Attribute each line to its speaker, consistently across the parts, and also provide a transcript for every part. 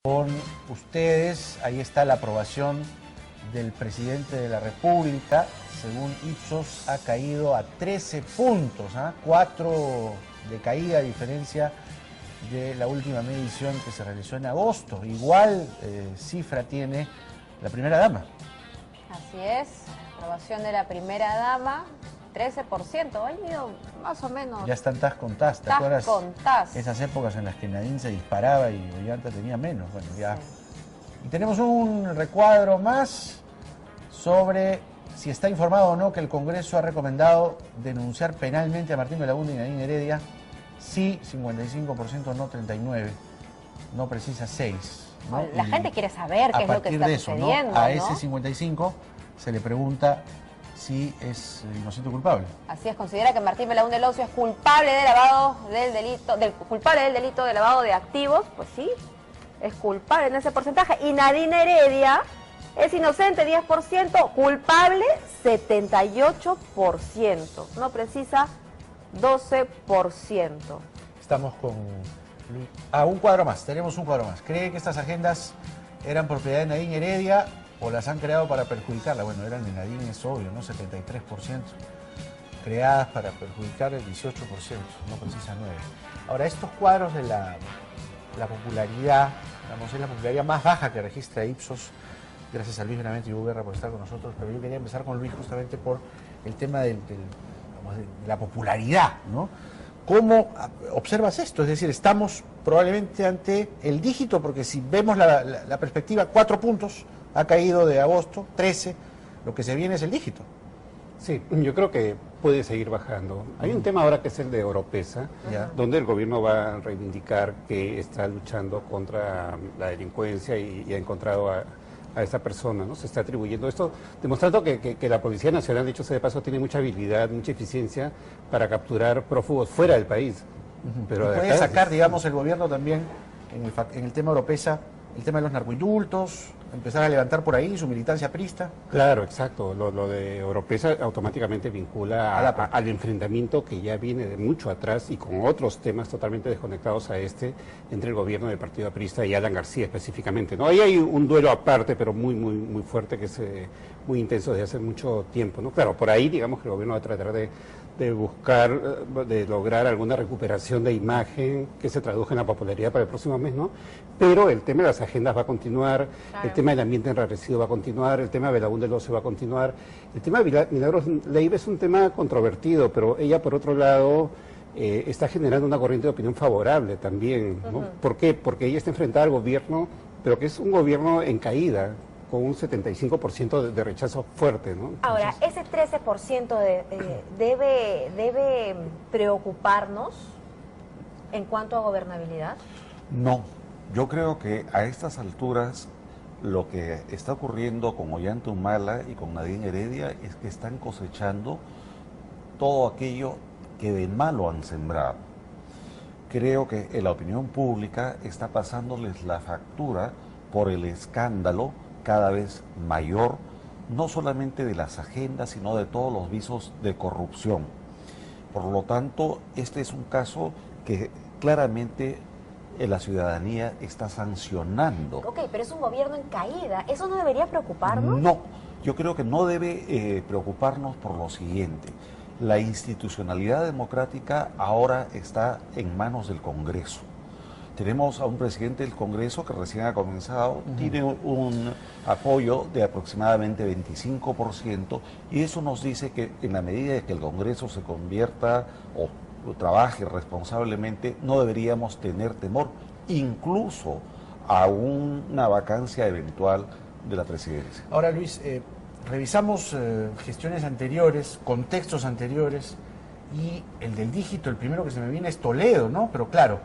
Speaker 1: Con ustedes, ahí está la aprobación del presidente de la República. Según Ipsos, ha caído a 13 puntos, 4 de caída, a diferencia de la última medición que se realizó en agosto. Igual cifra tiene la primera dama.
Speaker 2: Así es, aprobación de la primera dama, 13%, ha ido más o menos.
Speaker 1: Ya están tas con tas, ¿te acuerdas? Esas épocas en las que Nadine se disparaba y Ollanta tenía menos. Bueno, ya. Sí. Y tenemos un recuadro más sobre si está informado o no que el Congreso ha recomendado denunciar penalmente a Martín Belaunde y Nadine Heredia. Sí, 55%, no 39%, no precisa 6%. ¿no?
Speaker 2: La gente quiere saber qué es lo que está sucediendo,
Speaker 1: ¿no? A ese 55 se le pregunta si es inocente o culpable.
Speaker 2: Así es, considera que Martín Belaunde Locio es culpable de lavado del delito de lavado de activos. Pues sí, es culpable en ese porcentaje. Y Nadine Heredia es inocente 10%, culpable 78%, no precisa 12%.
Speaker 1: Estamos con un cuadro más, tenemos un cuadro más. ¿Cree que estas agendas eran propiedad de Nadine Heredia o las han creado para perjudicarla? Bueno, eran de Nadine, es obvio, ¿no? 73%. Creadas para perjudicar el 18%, no precisa 9%. Ahora, estos cuadros de la popularidad, digamos, es la popularidad más baja que registra Ipsos. Gracias a Luis Benavente y Hugo Guerra por estar con nosotros, pero yo quería empezar con Luis justamente por el tema de la popularidad, ¿no? ¿Cómo observas esto? Es decir, estamos probablemente ante el dígito, porque si vemos la perspectiva, 4 puntos, ha caído de agosto, 13, lo que se viene es el dígito.
Speaker 3: Sí, yo creo que puede seguir bajando. Hay un tema ahora que es el de Oropesa, donde el gobierno va a reivindicar que está luchando contra la delincuencia y ha encontrado a esa persona, ¿no? Se está atribuyendo esto, demostrando que la Policía Nacional, dicho sea de paso, tiene mucha habilidad, mucha eficiencia para prófugos fuera del país.
Speaker 1: Pero puede sacar, digamos, el gobierno también en el tema Oropesa, el tema de los narcoindultos, empezar a levantar por ahí su militancia prista.
Speaker 3: Claro, exacto. Lo de Oropesa automáticamente vincula al enfrentamiento que ya viene de mucho atrás y con otros temas totalmente desconectados a entre el gobierno del Partido Aprista y Alan García específicamente, ¿no? Ahí hay un duelo aparte, pero muy fuerte, que es muy intenso desde hace mucho tiempo, ¿no? Claro, por ahí digamos que el gobierno va a tratar de lograr alguna recuperación de imagen que se traduzca en la popularidad para el próximo mes, ¿no? Pero el tema de las agendas va a continuar, claro. El tema del ambiente enrarecido va a continuar, el tema de Belaunde Locio va a continuar, el tema de Milagros Leiva es un tema controvertido, pero ella por otro lado está generando una corriente de opinión favorable también, ¿no? ¿Por qué? Porque ella está enfrentada al gobierno, pero que es un gobierno en caída, con un 75% de rechazo fuerte, ¿no?
Speaker 2: Ahora, ese 13% debe preocuparnos en cuanto a gobernabilidad.
Speaker 4: No, yo creo que a estas alturas lo que está ocurriendo con Ollanta Humala y con Nadine Heredia es que están cosechando todo aquello que de malo han sembrado. Creo que en la opinión pública está pasándoles la factura por el escándalo cada vez mayor, no solamente de las agendas, sino de todos los visos de corrupción. Por lo tanto, este es un caso que claramente la ciudadanía está sancionando.
Speaker 2: Ok, pero es un gobierno en caída, ¿eso no debería preocuparnos?
Speaker 4: No, yo creo que no debe preocuparnos por lo siguiente. La institucionalidad democrática ahora está en manos del Congreso. Tenemos a un presidente del Congreso que recién ha comenzado, tiene un apoyo de aproximadamente 25%, y eso nos dice que en la medida de que el Congreso se convierta o trabaje responsablemente, no deberíamos tener temor, incluso a una vacancia eventual de la presidencia.
Speaker 1: Ahora, Luis, revisamos gestiones anteriores, contextos anteriores, y el del dígito, el primero que se me viene es Toledo, ¿no? Pero claro,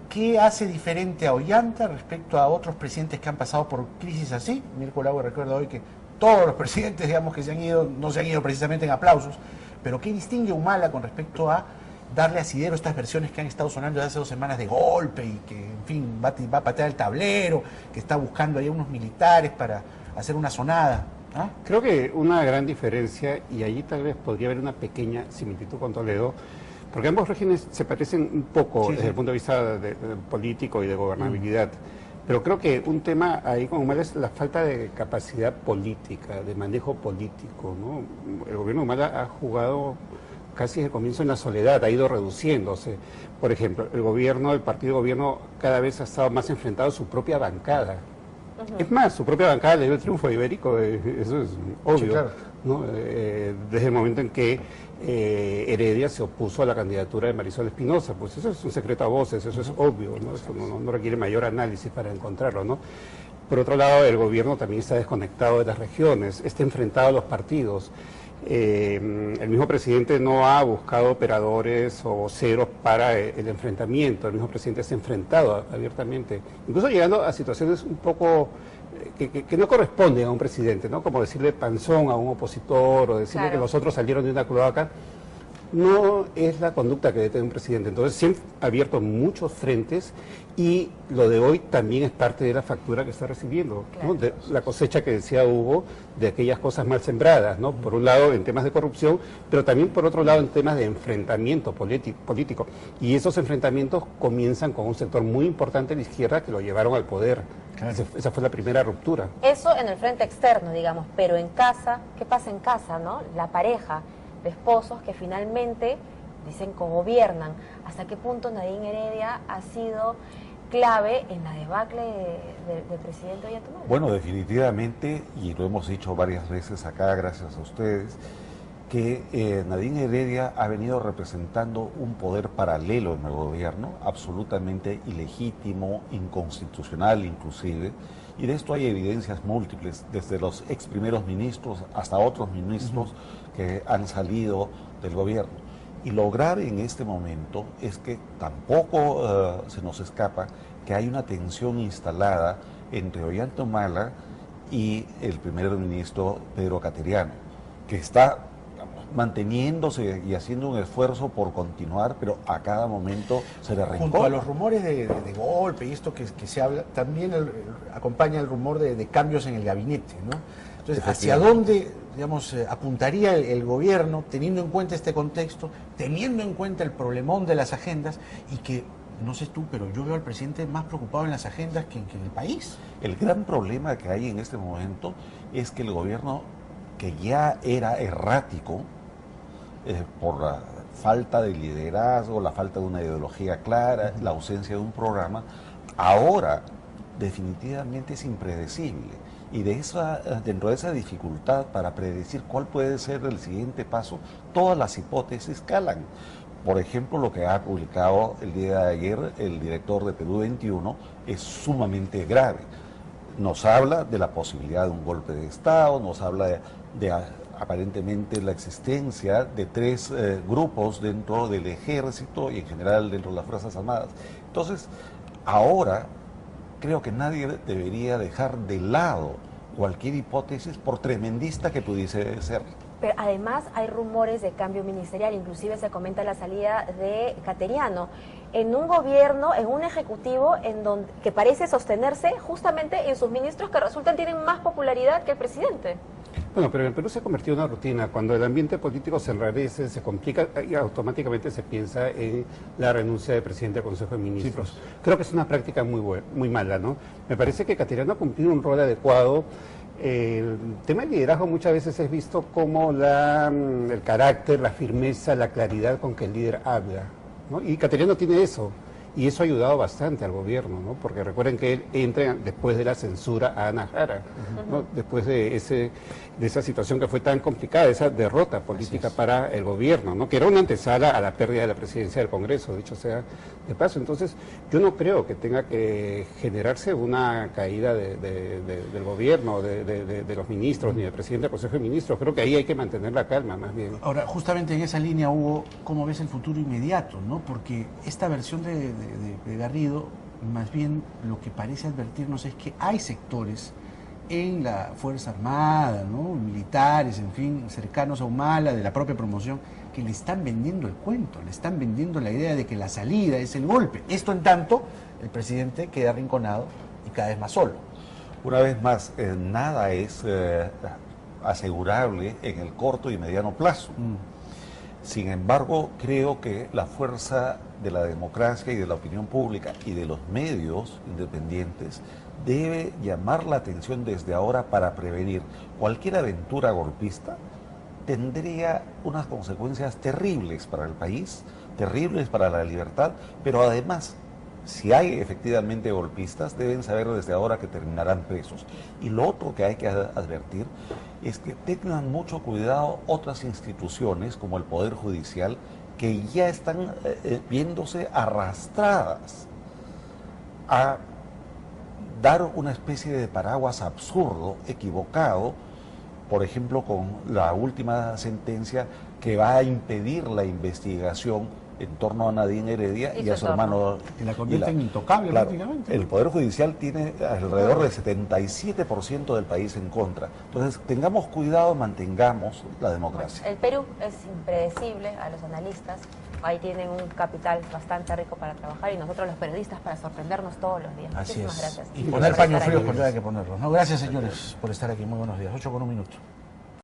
Speaker 1: ¿qué hace diferente a Ollanta respecto a otros presidentes que han pasado por crisis así? Mirko Lago recuerda hoy que todos los presidentes, digamos, que se han ido, no se han ido precisamente en aplausos, pero ¿qué distingue Humala con respecto a darle asidero a estas versiones que han estado sonando desde hace 2 semanas de golpe y que, en fin, va a patear el tablero, que está buscando ahí unos militares para hacer una sonada? ¿Ah?
Speaker 3: Creo que una gran diferencia, y allí tal vez podría haber una pequeña similitud con Toledo, porque ambos regímenes se parecen un poco desde el punto de vista político y de gobernabilidad. Pero creo que un tema ahí como mal es la falta de capacidad política, de manejo político, ¿no? El gobierno de Humala ha jugado casi desde el comienzo en la soledad, ha ido reduciéndose. Por ejemplo, el partido de gobierno cada vez ha estado más enfrentado a su propia bancada. Es más, su propia bancada le dio el triunfo a Ibérico, eso es obvio,
Speaker 1: Sí, claro.
Speaker 3: ¿no? Desde el momento en que Heredia se opuso a la candidatura de Marisol Espinosa, pues eso es un secreto a voces, eso es obvio, ¿no? Eso no requiere mayor análisis para encontrarlo, ¿no? Por otro lado, el gobierno también está desconectado de las regiones, está enfrentado a los partidos. El mismo presidente no ha buscado operadores o voceros para el enfrentamiento, el mismo presidente se ha enfrentado abiertamente, incluso llegando a situaciones un poco que no corresponden a un presidente, ¿no? Como decirle panzón a un opositor o decirle
Speaker 2: Claro.
Speaker 3: que los otros salieron de una cloaca. No es la conducta que debe tener un presidente. Entonces, siempre ha abierto muchos frentes y lo de hoy también es parte de la factura que está recibiendo, ¿no? De la cosecha que decía Hugo, de aquellas cosas mal sembradas, ¿no? Por un lado en temas de corrupción, pero también por otro lado en temas de enfrentamiento político. Y esos enfrentamientos comienzan con un sector muy importante de la izquierda que lo llevaron al poder.
Speaker 1: Claro.
Speaker 3: Esa fue la primera ruptura.
Speaker 2: Eso en el frente externo, digamos, pero en casa, ¿qué pasa en casa, no? La pareja de esposos que finalmente dicen cogobiernan. ¿Hasta qué punto Nadine Heredia ha sido clave en la debacle del presidente Ollantaytamala?
Speaker 4: Bueno, definitivamente, y lo hemos dicho varias veces acá, gracias a ustedes, que Nadine Heredia ha venido representando un poder paralelo en el gobierno, absolutamente ilegítimo, inconstitucional inclusive, y de esto hay evidencias múltiples, desde los ex primeros ministros hasta otros ministros que han salido del gobierno. Y lo grave en este momento es que tampoco se nos escapa que hay una tensión instalada entre Ollantaytamala y el primer ministro Pedro Cateriano, que está manteniéndose y haciendo un esfuerzo por continuar, pero a cada momento se le
Speaker 1: Junto a
Speaker 4: rincona.
Speaker 1: los rumores de golpe y esto que se habla, también acompaña el rumor de cambios en el gabinete, ¿no? Entonces, ¿hacia dónde, digamos, apuntaría el gobierno, teniendo en cuenta este contexto, teniendo en cuenta el problemón de las agendas y que, no sé tú, pero yo veo al presidente más preocupado en las agendas que en el país?
Speaker 4: El gran problema que hay en este momento es que el gobierno, que ya era errático, por la falta de liderazgo, la falta de una ideología clara, la ausencia de un programa, ahora definitivamente es impredecible. Y dentro de esa dificultad para predecir cuál puede ser el siguiente paso, todas las hipótesis calan. Por ejemplo, lo que ha publicado el día de ayer el director de Perú 21 es sumamente grave. Nos habla de la posibilidad de un golpe de Estado, nos habla de aparentemente la existencia de 3 grupos dentro del ejército y en general dentro de las Fuerzas Armadas. Entonces, ahora creo que nadie debería dejar de lado cualquier hipótesis, por tremendista que pudiese ser.
Speaker 2: Pero además hay rumores de cambio ministerial, inclusive se comenta la salida de Cateriano en un gobierno, en un ejecutivo que parece sostenerse justamente en sus ministros que resultan tienen más popularidad que el presidente.
Speaker 3: Bueno, pero en el Perú se ha convertido en una rutina. Cuando el ambiente político se enrarece, se complica y automáticamente se piensa en la renuncia del presidente del Consejo de Ministros. Sí, pues. Creo que es una práctica muy mala, ¿no? Me parece que Cateriano ha cumplido un rol adecuado. El tema del liderazgo muchas veces es visto como el carácter, la firmeza, la claridad con que el líder habla, ¿no? Y Cateriano tiene eso. Y eso ha ayudado bastante al gobierno, ¿no? Porque recuerden que él entra después de la censura a Ana Jara, ¿no? Después de esa situación que fue tan complicada, esa derrota política para el gobierno, ¿no? Que era una antesala a la pérdida de la presidencia del Congreso, dicho sea de paso. Entonces, yo no creo que tenga que generarse una caída del gobierno, de los ministros, ni del presidente del Consejo de Ministros. Creo que ahí hay que mantener la calma, más bien.
Speaker 1: Ahora, justamente en esa línea, Hugo, ¿cómo ves el futuro inmediato, no? Porque esta versión de Garrido, más bien lo que parece advertirnos es que hay sectores en la Fuerza Armada, ¿no? Militares, en fin, cercanos a Humala, de la propia promoción, que le están vendiendo el cuento, le están vendiendo la idea de que la salida es el golpe. Esto en tanto, el presidente queda arrinconado y cada vez más solo.
Speaker 4: Una vez más, nada es asegurable en el corto y mediano plazo. Sin embargo, creo que la fuerza de la democracia y de la opinión pública y de los medios independientes debe llamar la atención desde ahora para prevenir cualquier aventura golpista. Tendría unas consecuencias terribles para el país, terribles para la libertad, pero además, si hay efectivamente golpistas, deben saber desde ahora que terminarán presos. Y lo otro que hay que advertir es que tengan mucho cuidado otras instituciones, como el Poder Judicial, que ya están viéndose arrastradas a dar una especie de paraguas absurdo, equivocado, por ejemplo, con la última sentencia que va a impedir la investigación en torno a Nadine Heredia y a su hermano.
Speaker 1: Y la convierte en intocable prácticamente.
Speaker 4: El Poder Judicial tiene alrededor del 77% del país en contra. Entonces, tengamos cuidado, mantengamos la democracia.
Speaker 2: El Perú es impredecible a los analistas. Ahí tienen un capital bastante rico para trabajar y nosotros los periodistas para sorprendernos todos los días.
Speaker 1: Así
Speaker 2: Muchísimas
Speaker 1: es.
Speaker 2: gracias.
Speaker 1: Y poner paños fríos cuando haya que ponerlos, ¿no? Gracias, señores, por estar aquí. Muy buenos días. 8:01.